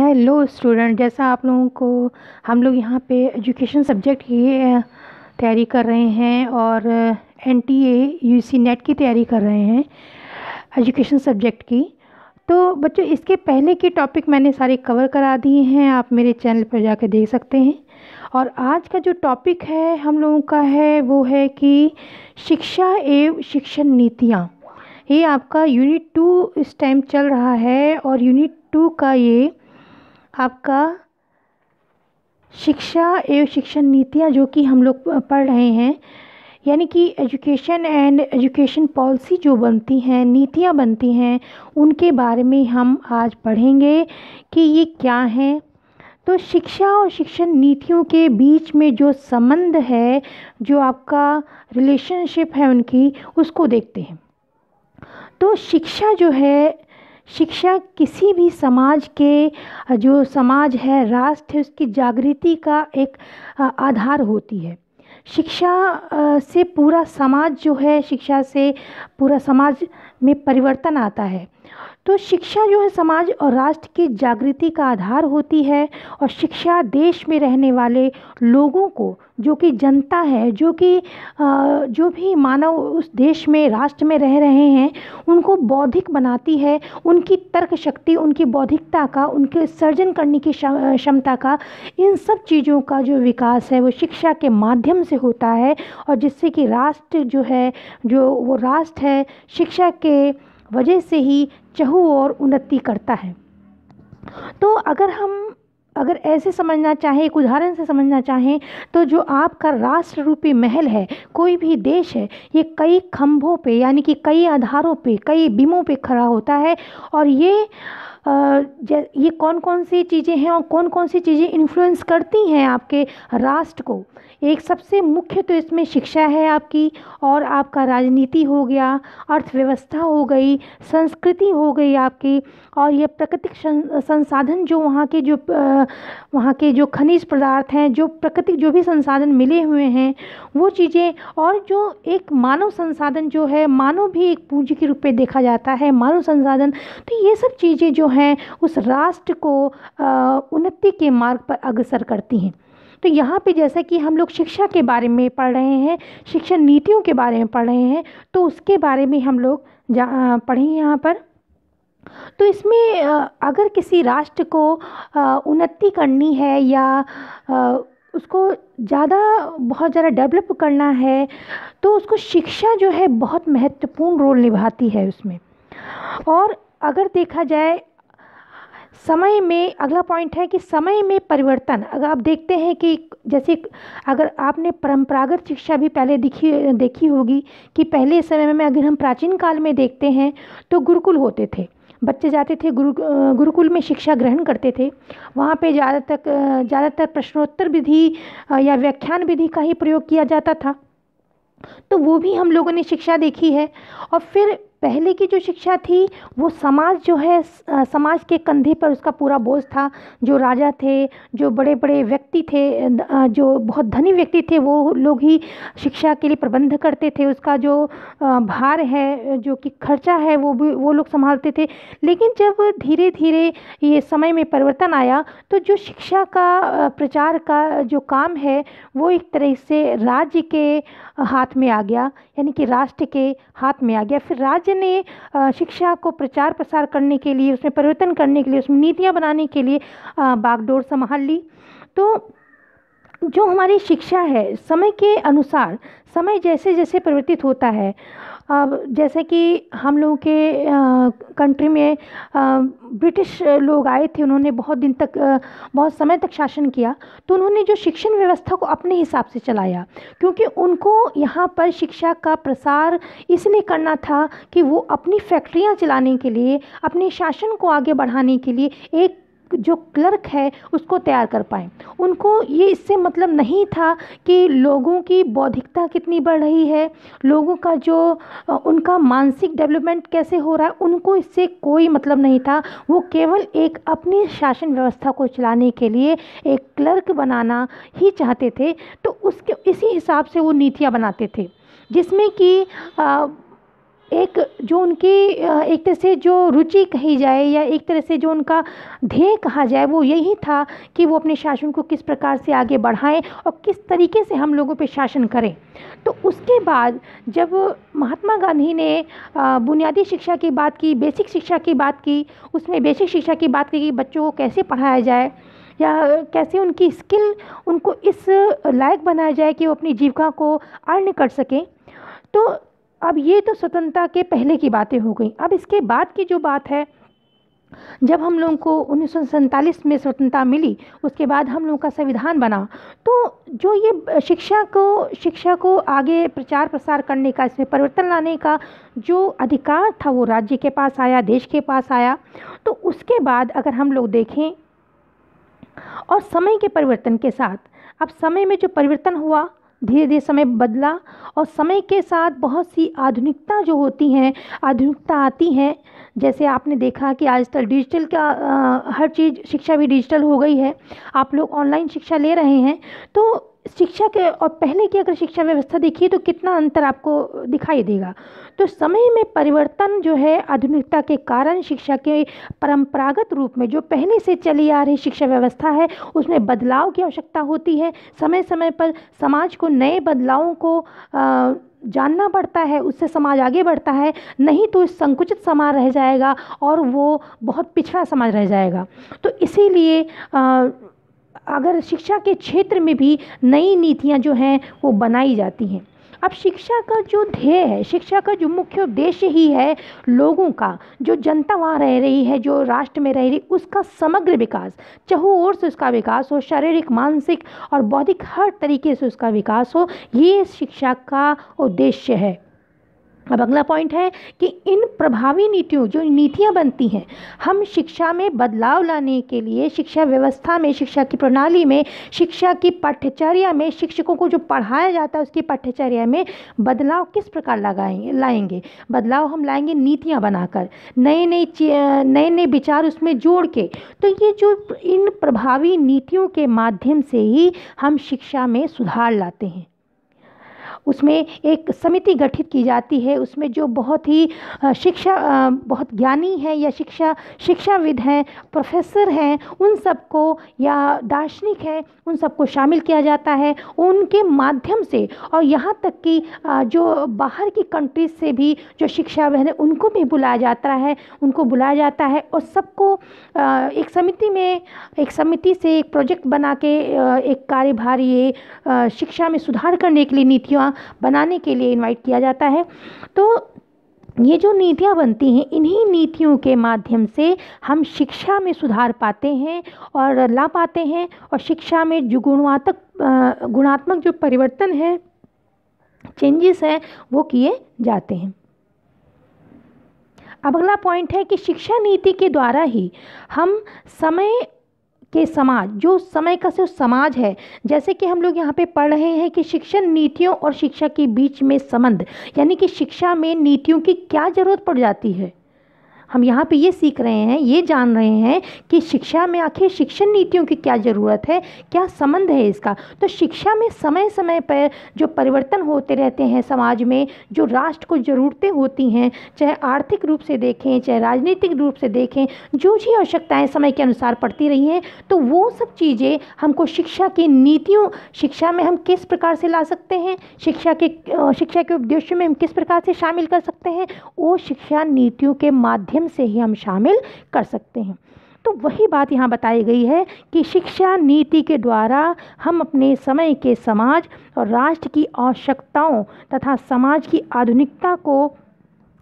Hello student, जैसा आप लोगों को हम लोग यहाँ पे एजुकेशन सब्जेक्ट की तैयारी कर रहे हैं और एनटीए यूसी नेट की तैयारी कर रहे हैं एजुकेशन सब्जेक्ट की। तो बच्चों, इसके पहले की टॉपिक मैंने सारे कवर करा दिए हैं, आप मेरे चैनल पर जाकर देख सकते हैं। और आज का जो टॉपिक है हम लोगों का है वो है कि शिक्षा एवं शिक्षण नीतियाँ। ये आपका यूनिट 2 इस टाइम चल रहा है और यूनिट 2 का ये आपका शिक्षा एवं शिक्षण नीतियाँ जो कि हम लोग पढ़ रहे हैं, यानी कि एजुकेशन एंड एजुकेशन पॉलिसी जो बनती हैं, नीतियाँ बनती हैं, उनके बारे में हम आज पढ़ेंगे कि ये क्या हैं। तो शिक्षा और शिक्षण नीतियों के बीच में जो संबंध है, जो आपका रिलेशनशिप है उनकी, उसको देखते हैं। तो शिक्षा जो है, शिक्षा किसी भी समाज के जो समाज है, राष्ट्र है, उसकी जागृति का एक आधार होती है। शिक्षा से पूरा समाज जो है, शिक्षा से पूरा समाज में परिवर्तन आता है। तो शिक्षा जो है समाज और राष्ट्र की जागृति का आधार होती है। और शिक्षा देश में रहने वाले लोगों को, जो कि जनता है, जो भी मानव उस देश में, राष्ट्र में रह रहे हैं, उनको बौद्धिक बनाती है। उनकी तर्क शक्ति, उनकी बौद्धिकता का, उनके सर्जन करने की क्षमता का, इन सब चीज़ों का जो विकास है वो शिक्षा के माध्यम से होता है। और जिससे कि राष्ट्र जो है, जो वो राष्ट्र है, शिक्षा के वजह से ही चहुँ ओर उन्नति करता है। तो अगर ऐसे समझना चाहें, एक उदाहरण से समझना चाहें, तो जो आपका राष्ट्र रूपी महल है, कोई भी देश है, ये कई खंभों पे, यानी कि कई आधारों पे, कई बीमों पे खड़ा होता है। और ये कौन कौन सी चीज़ें हैं और कौन कौन सी चीज़ें इन्फ्लुएंस करती हैं आपके राष्ट्र को। एक सबसे मुख्य तो इसमें शिक्षा है आपकी, और आपका राजनीति हो गया, अर्थव्यवस्था हो गई, संस्कृति हो गई आपकी, और ये प्राकृतिक संसाधन, जो वहाँ के जो खनिज पदार्थ हैं, जो प्राकृतिक जो भी संसाधन मिले हुए हैं वो चीज़ें, और जो एक मानव संसाधन जो है, मानव भी एक पूंजी के रूप में देखा जाता है, मानव संसाधन। तो ये सब चीज़ें जो हैं उस राष्ट्र को उन्नति के मार्ग पर अग्रसर करती हैं। तो यहाँ पे जैसे कि हम लोग शिक्षा के बारे में पढ़ रहे हैं, शिक्षण नीतियों के बारे में पढ़ रहे हैं, तो उसके बारे में हम लोग पढ़ेंगे यहाँ पर। तो इसमें अगर किसी राष्ट्र को उन्नति करनी है या उसको बहुत ज़्यादा डेवलप करना है, तो उसको शिक्षा जो है बहुत महत्वपूर्ण रोल निभाती है उसमें। और अगर देखा जाए समय में, अगला पॉइंट है कि समय में परिवर्तन। अगर आप देखते हैं कि जैसे अगर आपने परंपरागत शिक्षा भी पहले देखी होगी कि पहले समय में, अगर हम प्राचीन काल में देखते हैं तो गुरुकुल होते थे, बच्चे जाते थे गुरुकुल में शिक्षा ग्रहण करते थे। वहाँ पे ज़्यादातर प्रश्नोत्तर विधि या व्याख्यान विधि का ही प्रयोग किया जाता था। तो वो भी हम लोगों ने शिक्षा देखी है। और फिर पहले की जो शिक्षा थी वो समाज जो है, समाज के कंधे पर उसका पूरा बोझ था। जो राजा थे, जो बड़े बड़े व्यक्ति थे, जो बहुत धनी व्यक्ति थे, वो लोग ही शिक्षा के लिए प्रबंध करते थे। उसका जो भार है, जो कि खर्चा है, वो लोग संभालते थे। लेकिन जब धीरे धीरे ये समय में परिवर्तन आया, तो जो शिक्षा का प्रचार का जो काम है वो एक तरह से राज्य के हाथ में आ गया, यानी कि राष्ट्र के हाथ में आ गया। फिर राज्य ने शिक्षा को प्रचार प्रसार करने के लिए, उसमें परिवर्तन करने के लिए, उसमें नीतियाँ बनाने के लिए बागडोर संभाल ली। तो जो हमारी शिक्षा है, समय के अनुसार, समय जैसे जैसे परिवर्तित होता है, अब जैसे कि हम लोगों के कंट्री में ब्रिटिश लोग आए थे, उन्होंने बहुत समय तक शासन किया। तो उन्होंने जो शिक्षण व्यवस्था को अपने हिसाब से चलाया, क्योंकि उनको यहाँ पर शिक्षा का प्रसार इसलिए करना था कि वो अपनी फैक्ट्रियाँ चलाने के लिए, अपने शासन को आगे बढ़ाने के लिए एक जो क्लर्क है उसको तैयार कर पाएँ। उनको ये इससे मतलब नहीं था कि लोगों की बौद्धिकता कितनी बढ़ रही है, लोगों का जो उनका मानसिक डेवलपमेंट कैसे हो रहा है, उनको इससे कोई मतलब नहीं था। वो केवल एक अपनी शासन व्यवस्था को चलाने के लिए एक क्लर्क बनाना ही चाहते थे। तो इसी हिसाब से वो नीतियाँ बनाते थे, जिसमें कि एक जो उनकी एक तरह से जो रुचि कही जाए या एक तरह से जो उनका ध्येय कहा जाए वो यही था कि वो अपने शासन को किस प्रकार से आगे बढ़ाएं और किस तरीके से हम लोगों पे शासन करें। तो उसके बाद जब महात्मा गांधी ने बुनियादी शिक्षा की बात की, बेसिक शिक्षा की बात की, उसमें बेसिक शिक्षा की बात की कि बच्चों को कैसे पढ़ाया जाए या कैसे उनकी स्किल उनको इस लायक बनाया जाए कि वो अपनी जीविका को अर्न कर सकें। तो अब ये तो स्वतंत्रता के पहले की बातें हो गई। अब इसके बाद की जो बात है, जब हम लोगों को 1947 में स्वतंत्रता मिली, उसके बाद हम लोगों का संविधान बना, तो जो ये शिक्षा को आगे प्रचार प्रसार करने का, इसमें परिवर्तन लाने का जो अधिकार था वो राज्य के पास आया, देश के पास आया। तो उसके बाद अगर हम लोग देखें और समय के परिवर्तन के साथ, अब समय में जो परिवर्तन हुआ, धीरे धीरे समय बदला और समय के साथ बहुत सी आधुनिकता जो होती हैं, आधुनिकता आती हैं। जैसे आपने देखा कि आजकल डिजिटल का हर चीज़, शिक्षा भी डिजिटल हो गई है, आप लोग ऑनलाइन शिक्षा ले रहे हैं। तो शिक्षा के और पहले की अगर शिक्षा व्यवस्था देखिए तो कितना अंतर आपको दिखाई देगा। तो समय में परिवर्तन जो है आधुनिकता के कारण शिक्षा के परंपरागत रूप में जो पहले से चली आ रही शिक्षा व्यवस्था है उसमें बदलाव की आवश्यकता होती है। समय समय पर समाज को नए बदलावों को जानना पड़ता है, उससे समाज आगे बढ़ता है, नहीं तो इस संकुचित समाज रह जाएगा और वो बहुत पिछड़ा समाज रह जाएगा। तो इसीलिए अगर शिक्षा के क्षेत्र में भी नई नीतियाँ जो हैं वो बनाई जाती हैं। अब शिक्षा का जो ध्येय है, शिक्षा का जो मुख्य उद्देश्य ही है लोगों का, जो जनता वहाँ रह रही है, जो राष्ट्र में रह रही, उसका समग्र विकास, चाहे ओर से उसका विकास हो, शारीरिक, मानसिक और बौद्धिक हर तरीके से उसका विकास हो, ये शिक्षा का उद्देश्य है। अब अगला पॉइंट है कि इन प्रभावी नीतियों, जो नीतियाँ बनती हैं, हम शिक्षा में बदलाव लाने के लिए शिक्षा व्यवस्था में, शिक्षा की प्रणाली में, शिक्षा की पाठ्यचर्या में, शिक्षकों को जो पढ़ाया जाता है उसकी पाठ्यचर्या में बदलाव किस प्रकार लाएंगे। बदलाव हम लाएंगे नीतियाँ बनाकर, नए विचार उसमें जोड़ के। तो ये जो इन प्रभावी नीतियों के माध्यम से ही हम शिक्षा में सुधार लाते हैं। उसमें एक समिति गठित की जाती है, उसमें जो बहुत ही बहुत ज्ञानी है या शिक्षाविद हैं, प्रोफेसर हैं, उन सबको या दार्शनिक हैं, उन सबको शामिल किया जाता है। उनके माध्यम से और यहाँ तक कि जो बाहर की कंट्रीज से भी जो शिक्षाविद हैं उनको भी बुलाया जाता है और सबको एक समिति से एक प्रोजेक्ट बना के एक कार्यभार ये शिक्षा में सुधार करने के लिए नीतियाँ बनाने के लिए इनवाइट किया जाता है। तो ये जो नीतियाँ बनती हैं, इन्हीं नीतियों के माध्यम से हम शिक्षा में सुधार पाते हैं और ला पाते हैं और शिक्षा में जो गुणात्मक जो परिवर्तन है, चेंजेस हैं, वो किए जाते हैं। अब अगला पॉइंट है कि शिक्षा नीति के द्वारा ही हम समय के समाज, जो समय का जो समाज है, जैसे कि हम लोग यहाँ पे पढ़ रहे हैं कि शिक्षण नीतियों और शिक्षा के बीच में संबंध, यानी कि शिक्षा में नीतियों की क्या ज़रूरत पड़ जाती है। हम यहाँ पे ये सीख रहे हैं, ये जान रहे हैं कि शिक्षा में आखिर शिक्षण नीतियों की क्या ज़रूरत है, क्या संबंध है इसका। तो शिक्षा में समय समय पर जो परिवर्तन होते रहते हैं समाज में, जो राष्ट्र को ज़रूरतें होती हैं, चाहे आर्थिक रूप से देखें, चाहे राजनीतिक रूप से देखें, जो भी आवश्यकताएँ समय के अनुसार पड़ती रही हैं, तो वो सब चीज़ें हमको शिक्षा की नीतियों, शिक्षा में हम किस प्रकार से ला सकते हैं, शिक्षा के उद्देश्य में हम किस प्रकार से शामिल कर सकते हैं, वो शिक्षा नीतियों के माध्यम से ही हम शामिल कर सकते हैं। तो वही बात यहाँ बताई गई है कि शिक्षा नीति के द्वारा हम अपने समय के समाज और राष्ट्र की आवश्यकताओं तथा समाज की आधुनिकता को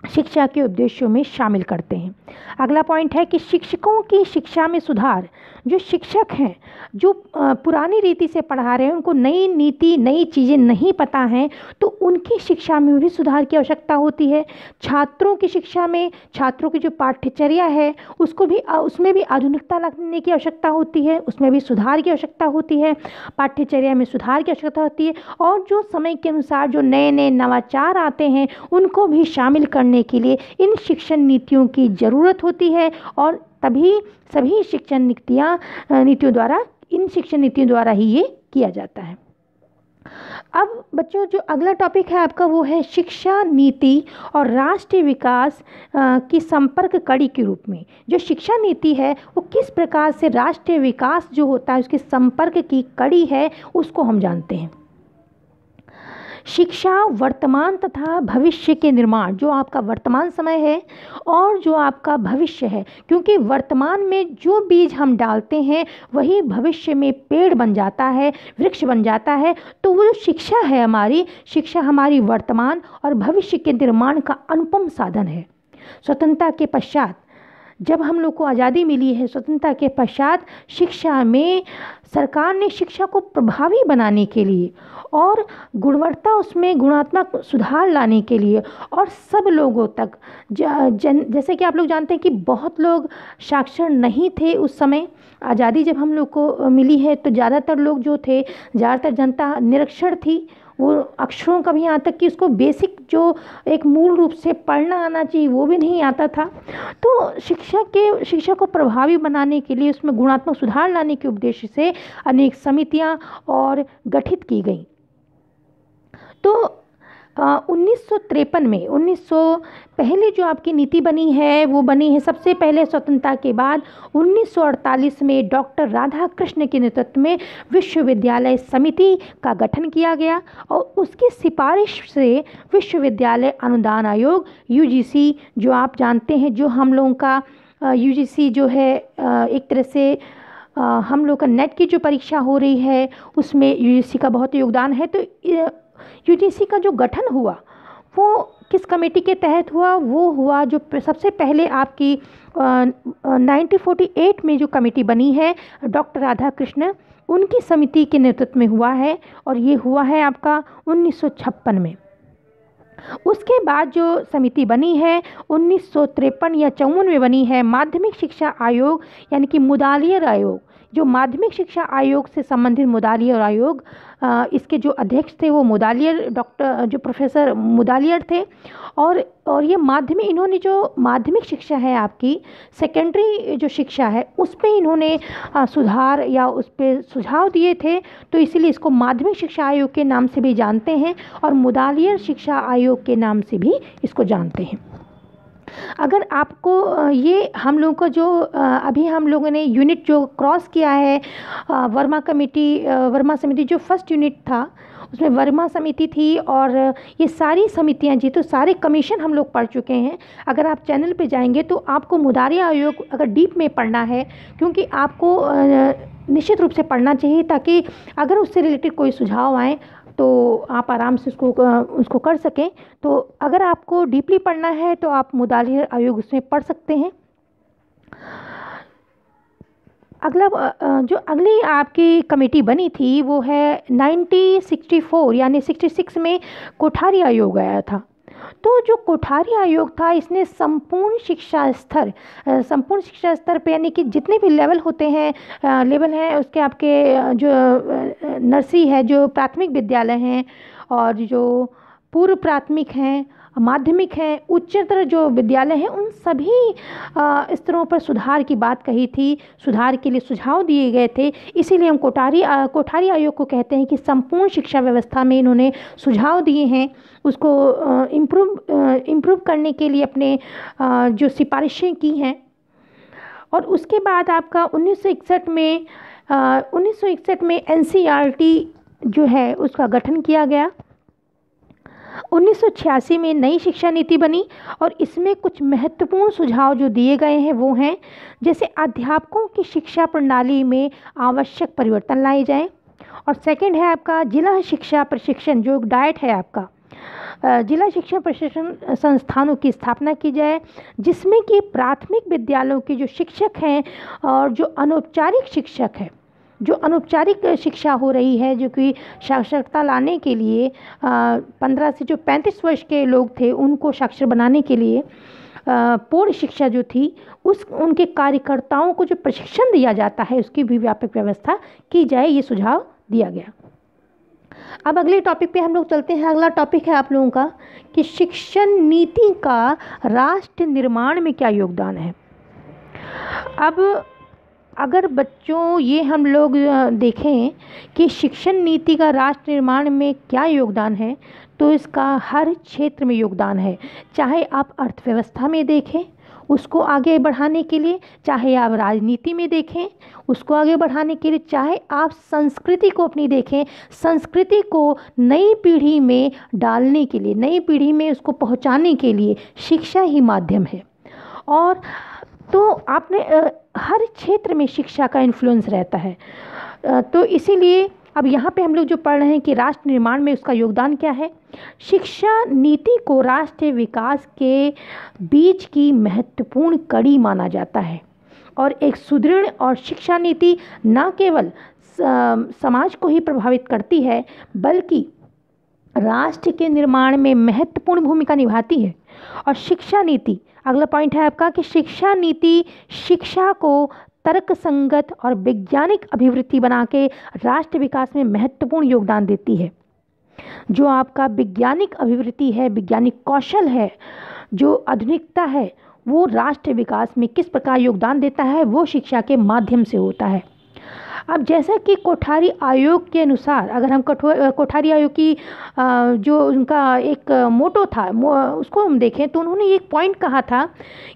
शिक्षा के उद्देश्यों में शामिल करते हैं। अगला पॉइंट है कि शिक्षकों की शिक्षा में सुधार। जो शिक्षक हैं, जो पुरानी रीति से पढ़ा रहे हैं, उनको नई नीति, नई चीज़ें नहीं पता हैं, तो उनकी शिक्षा में भी सुधार की आवश्यकता होती है। छात्रों की शिक्षा में, छात्रों की जो पाठ्यचर्या है उसमें भी आधुनिकता लाने की आवश्यकता होती है, उसमें भी सुधार की आवश्यकता होती है, पाठ्यचर्या में सुधार की आवश्यकता होती है। और जो समय के अनुसार जो नए नए नवाचार आते हैं उनको भी शामिल करने के लिए इन शिक्षण नीतियों की ज़रूरत होती है और तभी सभी शिक्षण नीतियों द्वारा ही ये किया जाता है। अब बच्चों जो अगला टॉपिक है आपका वो है शिक्षा नीति और राष्ट्रीय विकास की संपर्क कड़ी के रूप में। जो शिक्षा नीति है वो किस प्रकार से राष्ट्रीय विकास जो होता है उसके संपर्क की कड़ी है, उसको हम जानते हैं। शिक्षा वर्तमान तथा भविष्य के निर्माण, जो आपका वर्तमान समय है और जो आपका भविष्य है, क्योंकि वर्तमान में जो बीज हम डालते हैं वही भविष्य में पेड़ बन जाता है, वृक्ष बन जाता है। तो वो जो शिक्षा है, हमारी शिक्षा हमारी वर्तमान और भविष्य के निर्माण का अनुपम साधन है। स्वतंत्रता के पश्चात जब हम लोग को आज़ादी मिली है, स्वतंत्रता के पश्चात शिक्षा में सरकार ने शिक्षा को प्रभावी बनाने के लिए और गुणवत्ता उसमें गुणात्मक सुधार लाने के लिए और सब लोगों तक जैसे कि आप लोग जानते हैं कि बहुत लोग साक्षर नहीं थे उस समय। आज़ादी जब हम लोग को मिली है तो ज़्यादातर लोग जो थे, ज़्यादातर जनता निरक्षर थी। वो अक्षरों का भी, यहाँ तक कि उसको बेसिक जो एक मूल रूप से पढ़ना आना चाहिए वो भी नहीं आता था। तो शिक्षा को प्रभावी बनाने के लिए, उसमें गुणात्मक सुधार लाने के उद्देश्य से अनेक समितियां और गठित की गई। तो 1953 में पहले जो आपकी नीति बनी है वो बनी है सबसे पहले स्वतंत्रता के बाद 1948 में डॉक्टर राधाकृष्ण के नेतृत्व में विश्वविद्यालय समिति का गठन किया गया और उसकी सिफारिश से विश्वविद्यालय अनुदान आयोग यूजीसी, जो आप जानते हैं, जो हम लोगों का यूजीसी जो है एक तरह से हम लोग का नेट की जो परीक्षा हो रही है उसमें यूजीसी का बहुत योगदान है। तो यूजीसी का जो गठन हुआ वो किस कमेटी के तहत हुआ? वो हुआ जो सबसे पहले आपकी 1948 में जो कमेटी बनी है डॉक्टर राधाकृष्ण, उनकी समिति के नेतृत्व में हुआ है और ये हुआ है आपका 1956 में। उसके बाद जो समिति बनी है 1953 या 54 में बनी है माध्यमिक शिक्षा आयोग, यानी कि मुदालियर आयोग। जो माध्यमिक शिक्षा आयोग से संबंधित मुदालियर आयोग, इसके जो अध्यक्ष थे वो मुदालियर जो प्रोफेसर मुदालियर थे। और ये इन्होंने जो माध्यमिक शिक्षा है आपकी सेकेंडरी जो शिक्षा है उस पर इन्होंने सुधार या उस पर सुझाव दिए थे, तो इसीलिए इसको माध्यमिक शिक्षा आयोग के नाम से भी जानते हैं और मुदालियर शिक्षा आयोग के नाम से भी इसको जानते हैं। अगर आपको ये हम लोगों को जो अभी हम लोगों ने यूनिट जो क्रॉस किया है वर्मा समिति, जो फर्स्ट यूनिट था उसमें वर्मा समिति थी और ये सारी समितियां जी, तो सारे कमीशन हम लोग पढ़ चुके हैं। अगर आप चैनल पे जाएंगे तो आपको मुदालियर आयोग अगर डीप में पढ़ना है, क्योंकि आपको निश्चित रूप से पढ़ना चाहिए ताकि अगर उससे रिलेटेड कोई सुझाव आए तो आप आराम से उसको कर सकें। तो अगर आपको डीपली पढ़ना है तो आप मुदालियर आयोग उसमें पढ़ सकते हैं। जो अगली आपकी कमेटी बनी थी वो है 1964 यानी 66 में कोठारी आयोग आया था। तो जो कोठारी आयोग था इसने संपूर्ण शिक्षा स्तर पे, यानी कि जितने भी लेवल होते हैं लेवल हैं उसके, आपके जो नर्सरी है, जो प्राथमिक विद्यालय हैं और जो पूर्व प्राथमिक हैं, माध्यमिक हैं, उच्चतर जो विद्यालय हैं, उन सभी स्तरों पर सुधार की बात कही थी, सुधार के लिए सुझाव दिए गए थे। इसीलिए हम कोठारी आयोग को कहते हैं कि संपूर्ण शिक्षा व्यवस्था में इन्होंने सुझाव दिए हैं, उसको इम्प्रूव करने के लिए अपने जो सिफारिशें की हैं। और उसके बाद आपका 1961 में NCERT जो है उसका गठन किया गया। 1986 में नई शिक्षा नीति बनी और इसमें कुछ महत्वपूर्ण सुझाव जो दिए गए हैं वो हैं, जैसे अध्यापकों की शिक्षा प्रणाली में आवश्यक परिवर्तन लाए जाएं। और सेकंड है आपका जिला शिक्षा प्रशिक्षण, जो डाइट है आपका, जिला शिक्षा प्रशिक्षण संस्थानों की स्थापना की जाए, जिसमें कि प्राथमिक विद्यालयों के जो शिक्षक हैं और जो अनौपचारिक शिक्षक हैं, जो अनौपचारिक शिक्षा हो रही है, जो कि साक्षरता लाने के लिए 15 से जो 35 वर्ष के लोग थे उनको साक्षर बनाने के लिए पूर्ण शिक्षा जो थी उनके कार्यकर्ताओं को जो प्रशिक्षण दिया जाता है उसकी भी व्यापक व्यवस्था की जाए, ये सुझाव दिया गया। अब अगले टॉपिक पे हम लोग चलते हैं। अगला टॉपिक है आप लोगों का कि शिक्षण नीति का राष्ट्र निर्माण में क्या योगदान है। अब अगर बच्चों ये हम लोग देखें कि शिक्षण नीति का राष्ट्र निर्माण में क्या योगदान है, तो इसका हर क्षेत्र में योगदान है। चाहे आप अर्थव्यवस्था में देखें उसको आगे बढ़ाने के लिए, चाहे आप राजनीति में देखें उसको आगे बढ़ाने के लिए, चाहे आप संस्कृति को अपनी देखें, संस्कृति को नई पीढ़ी में डालने के लिए, नई पीढ़ी में उसको पहुंचाने के लिए शिक्षा ही माध्यम है। और तो आपने हर क्षेत्र में शिक्षा का इन्फ्लुएंस रहता है। तो इसीलिए अब यहाँ पे हम लोग जो पढ़ रहे हैं कि राष्ट्र निर्माण में उसका योगदान क्या है। शिक्षा नीति को राष्ट्रीय विकास के बीच की महत्वपूर्ण कड़ी माना जाता है और एक सुदृढ़ और शिक्षा नीति न केवल समाज को ही प्रभावित करती है बल्कि राष्ट्र के निर्माण में महत्वपूर्ण भूमिका निभाती है। और शिक्षा नीति, अगला पॉइंट है आपका कि शिक्षा नीति शिक्षा को तर्कसंगत और वैज्ञानिक अभिवृत्ति बना के राष्ट्र विकास में महत्वपूर्ण योगदान देती है। जो आपका वैज्ञानिक अभिवृत्ति है, वैज्ञानिक कौशल है, जो आधुनिकता है, वो राष्ट्र विकास में किस प्रकार योगदान देता है, वो शिक्षा के माध्यम से होता है। अब जैसा कि कोठारी आयोग के अनुसार, अगर हम कोठारी आयोग की जो उनका एक मोटो था उसको हम देखें तो उन्होंने एक पॉइंट कहा था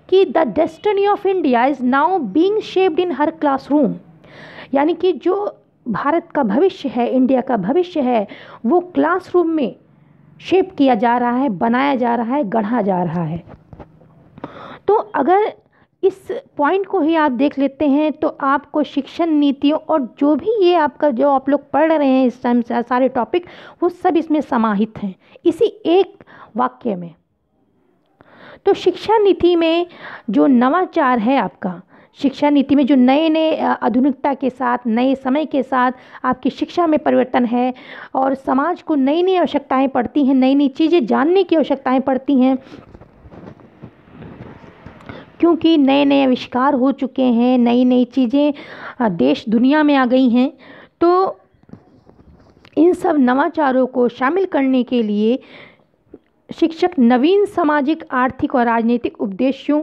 कि the destiny of India is now being shaped in her classroom. यानी कि जो भारत का भविष्य है, इंडिया का भविष्य है, वो क्लासरूम में शेप किया जा रहा है, बनाया जा रहा है, गढ़ा जा रहा है। तो अगर इस पॉइंट को ही आप देख लेते हैं तो आपको शिक्षण नीतियों और जो भी ये आपका जो आप लोग पढ़ रहे हैं इस टाइम से सारे टॉपिक, वो सब इसमें समाहित हैं इसी एक वाक्य में। तो शिक्षा नीति में जो नवाचार है आपका, शिक्षा नीति में जो नए नए आधुनिकता के साथ, नए समय के साथ आपकी शिक्षा में परिवर्तन है और समाज को नई नई आवश्यकताएं पड़ती हैं, नई नई चीज़ें जानने की आवश्यकताएं पड़ती हैं, क्योंकि नए नए आविष्कार हो चुके हैं, नई नई चीज़ें देश दुनिया में आ गई हैं। तो इन सब नवाचारों को शामिल करने के लिए शिक्षक नवीन सामाजिक, आर्थिक और राजनीतिक उद्देश्यों,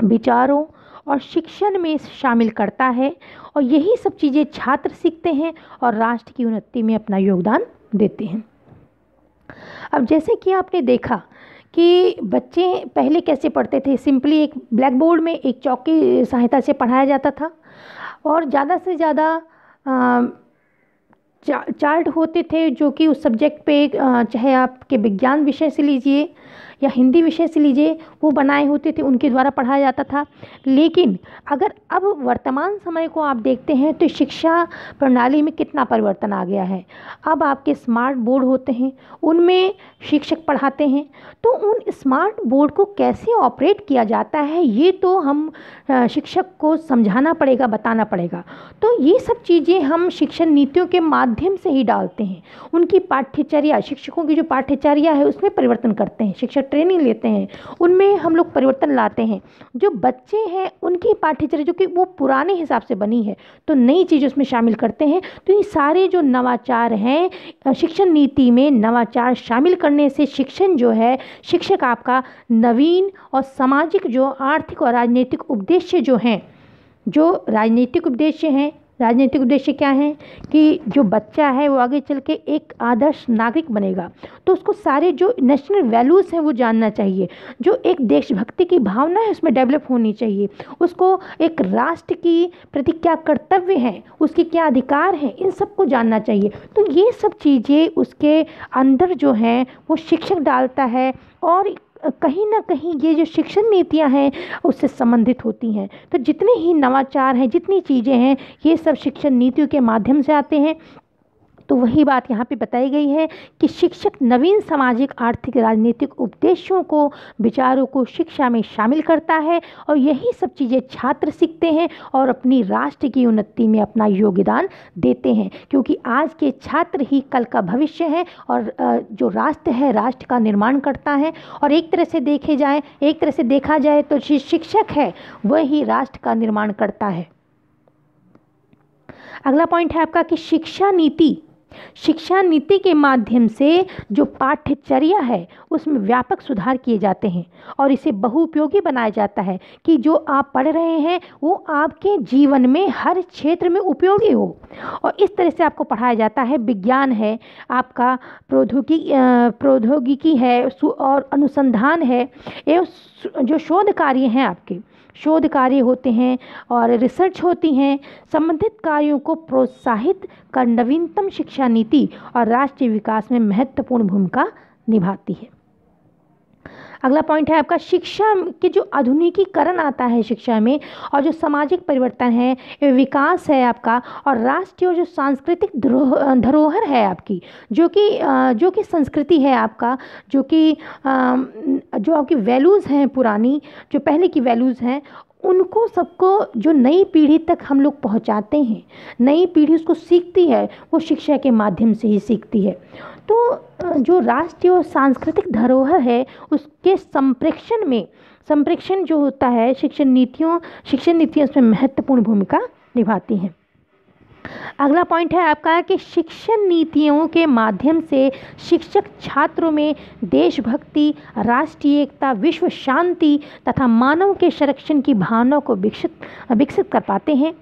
विचारों और शिक्षण में शामिल करता है और यही सब चीज़ें छात्र सीखते हैं और राष्ट्र की उन्नति में अपना योगदान देते हैं। अब जैसे कि आपने देखा कि बच्चे पहले कैसे पढ़ते थे, सिंपली एक ब्लैक बोर्ड में एक चौक की सहायता से पढ़ाया जाता था और ज़्यादा से ज़्यादा चार्ट होते थे जो कि उस सब्जेक्ट पे, चाहे आपके विज्ञान विषय से लीजिए या हिंदी विषय से लीजिए, वो बनाए होते थे, उनके द्वारा पढ़ाया जाता था। लेकिन अगर अब वर्तमान समय को आप देखते हैं तो शिक्षा प्रणाली में कितना परिवर्तन आ गया है। अब आपके स्मार्ट बोर्ड होते हैं, उनमें शिक्षक पढ़ाते हैं, तो उन स्मार्ट बोर्ड को कैसे ऑपरेट किया जाता है ये तो हम शिक्षक को समझाना पड़ेगा, बताना पड़ेगा। तो ये सब चीज़ें हम शिक्षण नीतियों के माध्यम से ही डालते हैं। उनकी पाठ्यचर्या, शिक्षकों की जो पाठ्यचर्या है उसमें परिवर्तन करते हैं, शिक्षक ट्रेनिंग लेते हैं, उनमें हम लोग परिवर्तन लाते हैं। जो बच्चे हैं उनकी पाठ्यचर्या जो कि वो पुराने हिसाब से बनी है तो नई चीज़ उसमें शामिल करते हैं। तो ये सारे जो नवाचार हैं, शिक्षण नीति में नवाचार शामिल करने से शिक्षण जो है, शिक्षक आपका नवीन और सामाजिक, जो आर्थिक और राजनीतिक उद्देश्य जो हैं, जो राजनीतिक उद्देश्य हैं, राजनीतिक उद्देश्य क्या है कि जो बच्चा है वो आगे चल के एक आदर्श नागरिक बनेगा, तो उसको सारे जो नेशनल वैल्यूज़ हैं वो जानना चाहिए, जो एक देशभक्ति की भावना है उसमें डेवलप होनी चाहिए, उसको एक राष्ट्र की प्रति क्या कर्तव्य हैं, उसके क्या अधिकार हैं, इन सबको जानना चाहिए। तो ये सब चीज़ें उसके अंदर जो हैं वो शिक्षक डालता है और कहीं ना कहीं ये जो शिक्षण नीतियां हैं उससे संबंधित होती हैं। तो जितने ही नवाचार हैं, जितनी चीज़ें हैं, ये सब शिक्षण नीतियों के माध्यम से आते हैं। तो वही बात यहाँ पे बताई गई है कि शिक्षक नवीन सामाजिक, आर्थिक, राजनीतिक उद्देश्यों को, विचारों को शिक्षा में शामिल करता है और यही सब चीज़ें छात्र सीखते हैं और अपनी राष्ट्र की उन्नति में अपना योगदान देते हैं, क्योंकि आज के छात्र ही कल का भविष्य है और जो राष्ट्र है, राष्ट्र का निर्माण करता है। और एक तरह से देखा जाए तो शिक्षक है वही राष्ट्र का निर्माण करता है। अगला पॉइंट है आपका कि शिक्षा नीति शिक्षा नीति के माध्यम से जो पाठ्यचर्या है उसमें व्यापक सुधार किए जाते हैं और इसे बहुउपयोगी बनाया जाता है कि जो आप पढ़ रहे हैं वो आपके जीवन में हर क्षेत्र में उपयोगी हो। और इस तरह से आपको पढ़ाया जाता है। विज्ञान है आपका, प्रौद्योगिकी है और अनुसंधान है, एवं जो शोध कार्य हैं आपके शोध कार्य होते हैं और रिसर्च होती हैं, संबंधित कार्यों को प्रोत्साहित कर नवीनतम शिक्षा नीति और राष्ट्रीय विकास में महत्वपूर्ण भूमिका निभाती है। अगला पॉइंट है आपका शिक्षा के जो आधुनिकीकरण आता है शिक्षा में, और जो सामाजिक परिवर्तन है, विकास है आपका, और राष्ट्रीय और जो सांस्कृतिक धरोहर है आपकी, जो कि संस्कृति है आपका, जो आपकी वैल्यूज़ हैं पुरानी, जो पहले की वैल्यूज़ हैं, उनको सबको जो नई पीढ़ी तक हम लोग पहुंचाते हैं, नई पीढ़ी उसको सीखती है, वो शिक्षा के माध्यम से ही सीखती है। तो जो राष्ट्रीय और सांस्कृतिक धरोहर है उसके संप्रेक्षण जो होता है शिक्षण नीतियाँ उसमें महत्वपूर्ण भूमिका निभाती हैं। अगला पॉइंट है आपका कि शिक्षण नीतियों के माध्यम से शिक्षक छात्रों में देशभक्ति, राष्ट्रीय एकता, विश्व शांति तथा मानव के संरक्षण की भावना को विकसित कर पाते हैं।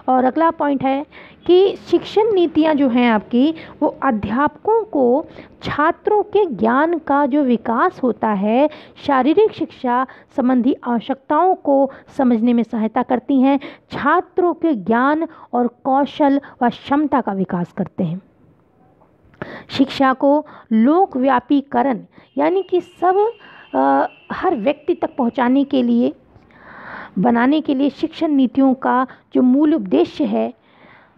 और अगला पॉइंट है कि शिक्षण नीतियाँ जो हैं आपकी, वो अध्यापकों को छात्रों के ज्ञान का जो विकास होता है, शारीरिक शिक्षा संबंधी आवश्यकताओं को समझने में सहायता करती हैं, छात्रों के ज्ञान और कौशल व क्षमता का विकास करते हैं। शिक्षा को लोकव्यापीकरण यानी कि हर व्यक्ति तक पहुंचाने के लिए, बनाने के लिए शिक्षण नीतियों का जो मूल उद्देश्य है,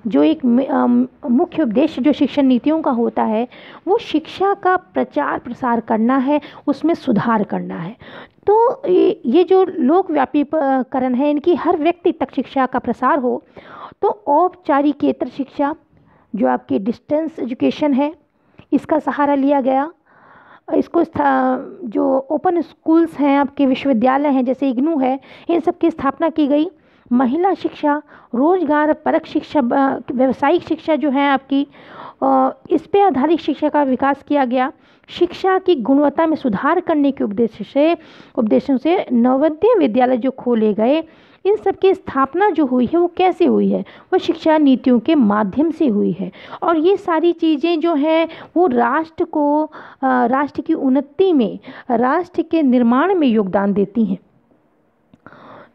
जो एक मुख्य उद्देश्य जो शिक्षण नीतियों का होता है, वो शिक्षा का प्रचार प्रसार करना है, उसमें सुधार करना है। तो ये जो लोकव्यापीकरण है, इनकी हर व्यक्ति तक शिक्षा का प्रसार हो। तो औपचारिकेतर शिक्षा जो आपकी डिस्टेंस एजुकेशन है, इसका सहारा लिया गया। इसको जो ओपन स्कूल्स हैं आपके, विश्वविद्यालय हैं जैसे इग्नू है, इन सब की स्थापना की गई। महिला शिक्षा, रोजगार परक शिक्षा, व्यावसायिक शिक्षा जो है आपकी, इस पे आधारित शिक्षा का विकास किया गया। शिक्षा की गुणवत्ता में सुधार करने के उद्देश्यों से नवोदय विद्यालय जो खोले गए, इन सब की स्थापना जो हुई है वो कैसे हुई है, वो शिक्षा नीतियों के माध्यम से हुई है। और ये सारी चीज़ें जो हैं वो राष्ट्र की उन्नति में, राष्ट्र के निर्माण में योगदान देती हैं।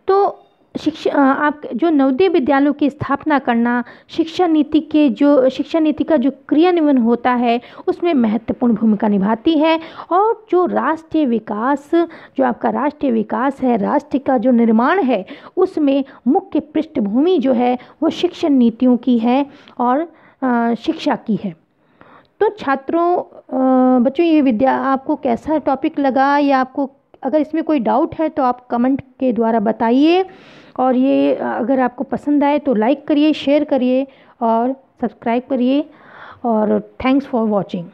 तो आप जो नवोदय विद्यालयों की स्थापना करना, शिक्षा नीति का जो क्रियान्वयन होता है उसमें महत्वपूर्ण भूमिका निभाती है। और जो राष्ट्रीय विकास है, राष्ट्र का जो निर्माण है, उसमें मुख्य पृष्ठभूमि जो है वो शिक्षण नीतियों की है और शिक्षा की है। तो बच्चों, ये आपको कैसा टॉपिक लगा, या आपको अगर इसमें कोई डाउट है तो आप कमेंट के द्वारा बताइए। और ये अगर आपको पसंद आए तो लाइक करिए, शेयर करिए और सब्सक्राइब करिए। और थैंक्स फॉर वॉचिंग।